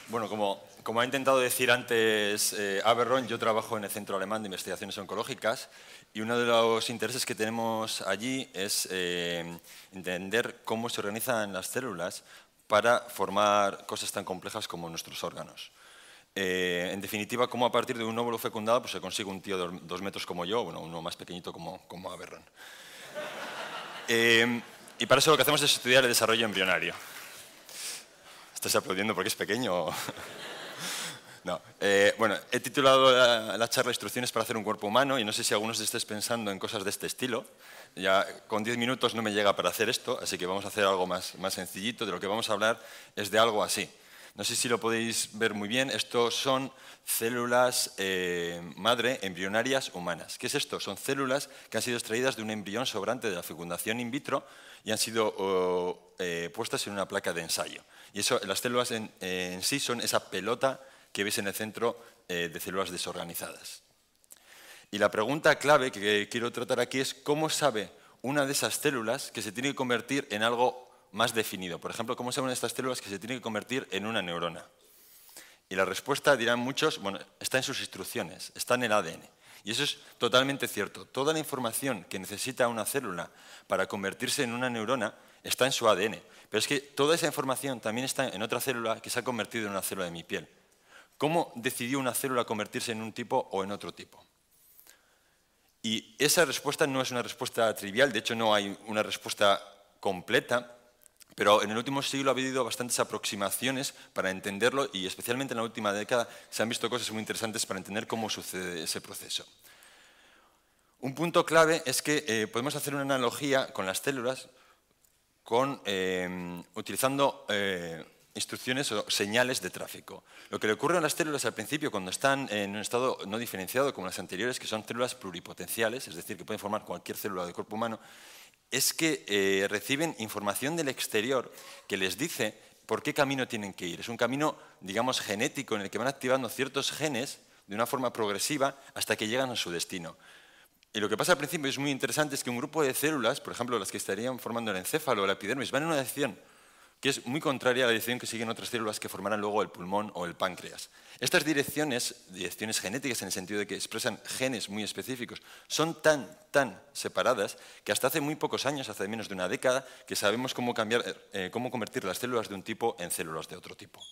Bueno, como ha intentado decir antes Aberron, yo trabajo en el Centro Alemán de Investigaciones Oncológicas y uno de los intereses que tenemos allí es entender cómo se organizan las células para formar cosas tan complejas como nuestros órganos. En definitiva, cómo a partir de un óvulo fecundado pues, se consigue un tío de 2 metros como yo, bueno, uno más pequeñito como Aberron. Y para eso lo que hacemos es estudiar el desarrollo embrionario. ¿Estás aplaudiendo porque es pequeño? No. Bueno, he titulado la charla Instrucciones para hacer un cuerpo humano y no sé si algunos estéis pensando en cosas de este estilo. Ya con 10 minutos no me llega para hacer esto, así que vamos a hacer algo más sencillito. De lo que vamos a hablar es de algo así. No sé si lo podéis ver muy bien. Estos son células madre embrionarias humanas. ¿Qué es esto? Son células que han sido extraídas de un embrión sobrante de la fecundación in vitro y han sido puestas en una placa de ensayo. Y eso, las células en sí son esa pelota que veis en el centro de células desorganizadas. Y la pregunta clave que quiero tratar aquí es cómo sabe una de esas células que se tiene que convertir en algo más definido. Por ejemplo, ¿cómo sabe una de estas células que se tiene que convertir en una neurona? Y la respuesta, dirán muchos, bueno, está en sus instrucciones, está en el ADN. Y eso es totalmente cierto. Toda la información que necesita una célula para convertirse en una neurona está en su ADN. Pero es que toda esa información también está en otra célula que se ha convertido en una célula de mi piel. ¿Cómo decidió una célula convertirse en un tipo o en otro tipo? Y esa respuesta no es una respuesta trivial, de hecho no hay una respuesta completa, pero en el último siglo ha habido bastantes aproximaciones para entenderlo y especialmente en la última década se han visto cosas muy interesantes para entender cómo sucede ese proceso. Un punto clave es que podemos hacer una analogía con las células utilizando instrucciones o señales de tráfico. Lo que le ocurre a las células al principio cuando están en un estado no diferenciado como las anteriores, que son células pluripotenciales, es decir, que pueden formar cualquier célula del cuerpo humano, es que reciben información del exterior que les dice por qué camino tienen que ir. Es un camino, digamos, genético en el que van activando ciertos genes de una forma progresiva hasta que llegan a su destino. Y lo que pasa al principio es muy interesante, es que un grupo de células, por ejemplo, las que estarían formando el encéfalo o la epidermis, van en una dirección que es muy contraria a la dirección que siguen otras células que formarán luego el pulmón o el páncreas. Estas direcciones genéticas en el sentido de que expresan genes muy específicos, son tan separadas que hasta hace muy pocos años, hace menos de una década, que sabemos cómo convertir las células de un tipo en células de otro tipo.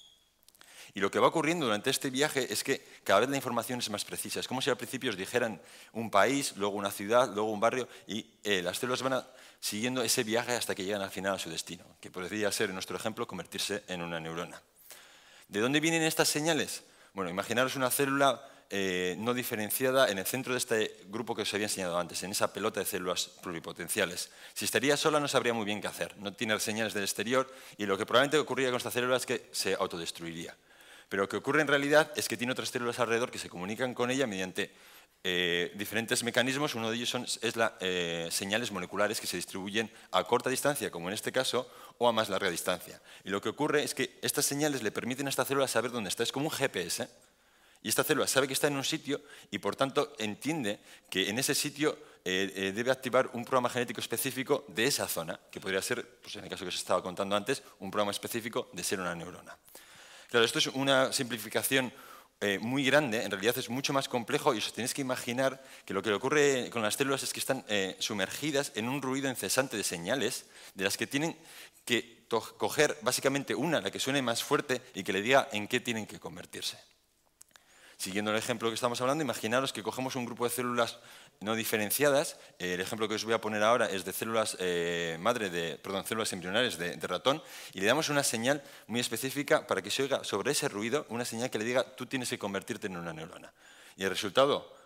Y lo que va ocurriendo durante este viaje es que cada vez la información es más precisa. Es como si al principio os dijeran un país, luego una ciudad, luego un barrio, y las células van siguiendo ese viaje hasta que llegan al final a su destino, que podría ser, en nuestro ejemplo, convertirse en una neurona. ¿De dónde vienen estas señales? Bueno, imaginaros una célula no diferenciada en el centro de este grupo que os había enseñado antes, en esa pelota de células pluripotenciales. Si estaría sola no sabría muy bien qué hacer, no tiene señales del exterior y lo que probablemente ocurriría con esta célula es que se autodestruiría. Pero lo que ocurre en realidad es que tiene otras células alrededor que se comunican con ella mediante diferentes mecanismos. Uno de ellos son señales moleculares que se distribuyen a corta distancia, como en este caso, o a más larga distancia. Y lo que ocurre es que estas señales le permiten a esta célula saber dónde está. Es como un GPS. Y esta célula sabe que está en un sitio y, por tanto, entiende que en ese sitio debe activar un programa genético específico de esa zona, que podría ser, pues en el caso que os estaba contando antes, un programa específico de ser una neurona. Claro, esto es una simplificación muy grande, en realidad es mucho más complejo y os tenéis que imaginar que lo que le ocurre con las células es que están sumergidas en un ruido incesante de señales de las que tienen que coger básicamente una, la que suene más fuerte y que le diga en qué tienen que convertirse. Siguiendo el ejemplo que estamos hablando, imaginaros que cogemos un grupo de células no diferenciadas. El ejemplo que os voy a poner ahora es de células células embrionarias de ratón, y le damos una señal muy específica para que se oiga sobre ese ruido, una señal que le diga tú tienes que convertirte en una neurona. Y el resultado,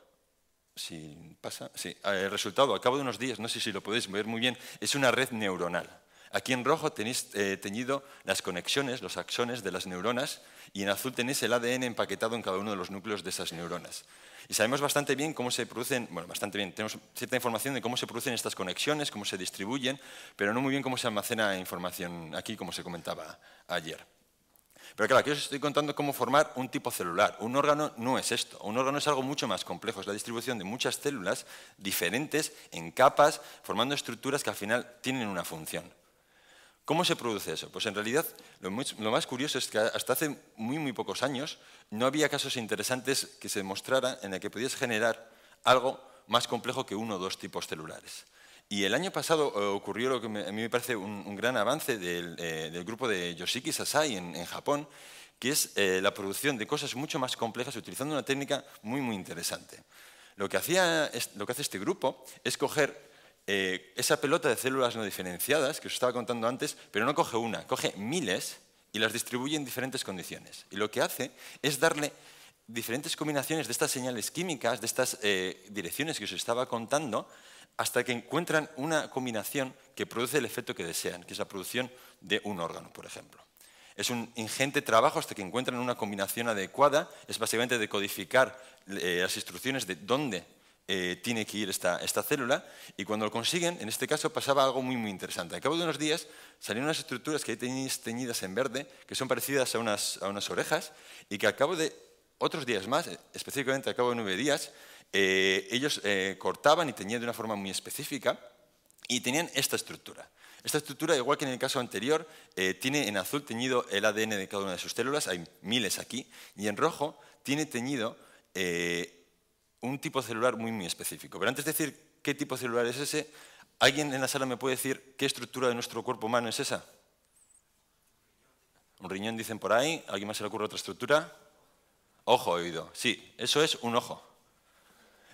el resultado al cabo de unos días, no sé si lo podéis ver muy bien, es una red neuronal. Aquí en rojo tenéis teñido las conexiones, los axones de las neuronas, y en azul tenéis el ADN empaquetado en cada uno de los núcleos de esas neuronas. Y sabemos bastante bien cómo se producen, bueno, bastante bien, tenemos cierta información de cómo se producen estas conexiones, cómo se distribuyen, pero no muy bien cómo se almacena información aquí, como se comentaba ayer. Pero claro, aquí os estoy contando cómo formar un tipo celular. Un órgano no es esto. Un órgano es algo mucho más complejo. Es la distribución de muchas células diferentes en capas, formando estructuras que al final tienen una función. ¿Cómo se produce eso? Pues en realidad lo más curioso es que hasta hace muy pocos años no había casos interesantes que se demostraran en el que podías generar algo más complejo que uno o dos tipos celulares. Y el año pasado ocurrió lo que a mí me parece un gran avance del grupo de Yoshiki Sasai en Japón, que es la producción de cosas mucho más complejas utilizando una técnica muy interesante. Lo que hace este grupo es coger esa pelota de células no diferenciadas que os estaba contando antes, pero no coge una, coge miles y las distribuye en diferentes condiciones. Y lo que hace es darle diferentes combinaciones de estas señales químicas, de estas direcciones que os estaba contando, hasta que encuentran una combinación que produce el efecto que desean, que es la producción de un órgano, por ejemplo. Es un ingente trabajo hasta que encuentran una combinación adecuada, es básicamente decodificar las instrucciones de dónde tiene que ir esta célula, y cuando lo consiguen, en este caso pasaba algo muy interesante. Al cabo de unos días salieron unas estructuras que ahí tenéis teñidas en verde, que son parecidas a unas orejas, y que al cabo de otros días más, específicamente al cabo de 9 días, ellos cortaban y teñían de una forma muy específica, y tenían esta estructura. Esta estructura, igual que en el caso anterior, tiene en azul teñido el ADN de cada una de sus células, hay miles aquí, y en rojo tiene teñido un tipo celular muy específico. Pero antes de decir qué tipo celular es ese, ¿alguien en la sala me puede decir qué estructura de nuestro cuerpo humano es esa? Un riñón dicen por ahí, ¿a alguien más se le ocurre otra estructura? Ojo, oído. Sí, eso es un ojo.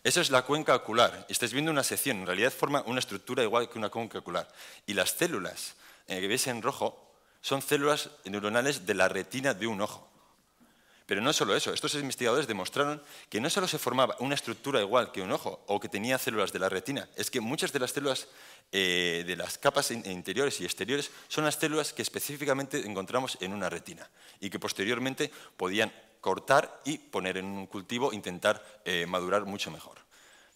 Eso es la cuenca ocular. Estáis viendo una sección, en realidad forma una estructura igual que una cuenca ocular. Y las células que veis en rojo son células neuronales de la retina de un ojo. Pero no solo eso, estos investigadores demostraron que no solo se formaba una estructura igual que un ojo o que tenía células de la retina, es que muchas de las células de las capas interiores y exteriores son las células que específicamente encontramos en una retina y que posteriormente podían cortar y poner en un cultivo e intentar madurar mucho mejor.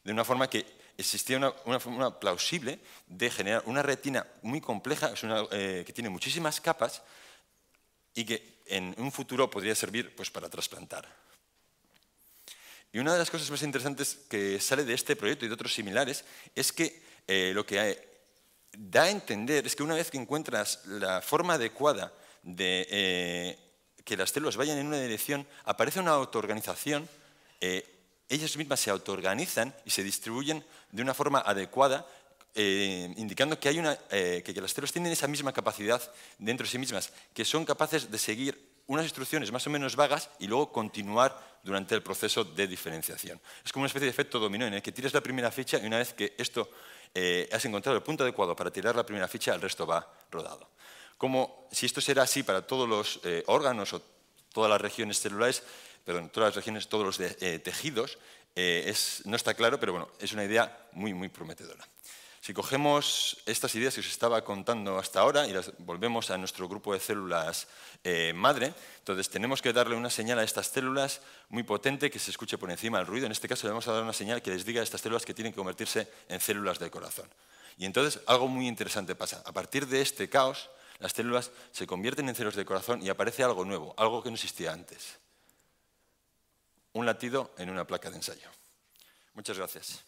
De una forma que existía una forma plausible de generar una retina muy compleja, que tiene muchísimas capas y que en un futuro podría servir pues, para trasplantar. Y una de las cosas más interesantes que sale de este proyecto y de otros similares es que lo que da a entender es que una vez que encuentras la forma adecuada de que las células vayan en una dirección, aparece una autoorganización, ellas mismas se autoorganizan y se distribuyen de una forma adecuada, indicando que que las células tienen esa misma capacidad dentro de sí mismas, que son capaces de seguir unas instrucciones más o menos vagas y luego continuar durante el proceso de diferenciación. Es como una especie de efecto dominó en el que tiras la primera ficha y una vez que has encontrado el punto adecuado para tirar la primera ficha, el resto va rodado. Como si esto será así para todos los órganos o todas las regiones celulares, perdón, todas las regiones, todos los tejidos, no está claro, pero bueno, es una idea muy prometedora. Si cogemos estas ideas que os estaba contando hasta ahora y las volvemos a nuestro grupo de células madre, entonces tenemos que darle una señal a estas células muy potente que se escuche por encima del ruido. En este caso le vamos a dar una señal que les diga a estas células que tienen que convertirse en células del corazón. Y entonces algo muy interesante pasa. A partir de este caos, las células se convierten en células del corazón y aparece algo nuevo, algo que no existía antes. Un latido en una placa de ensayo. Muchas gracias.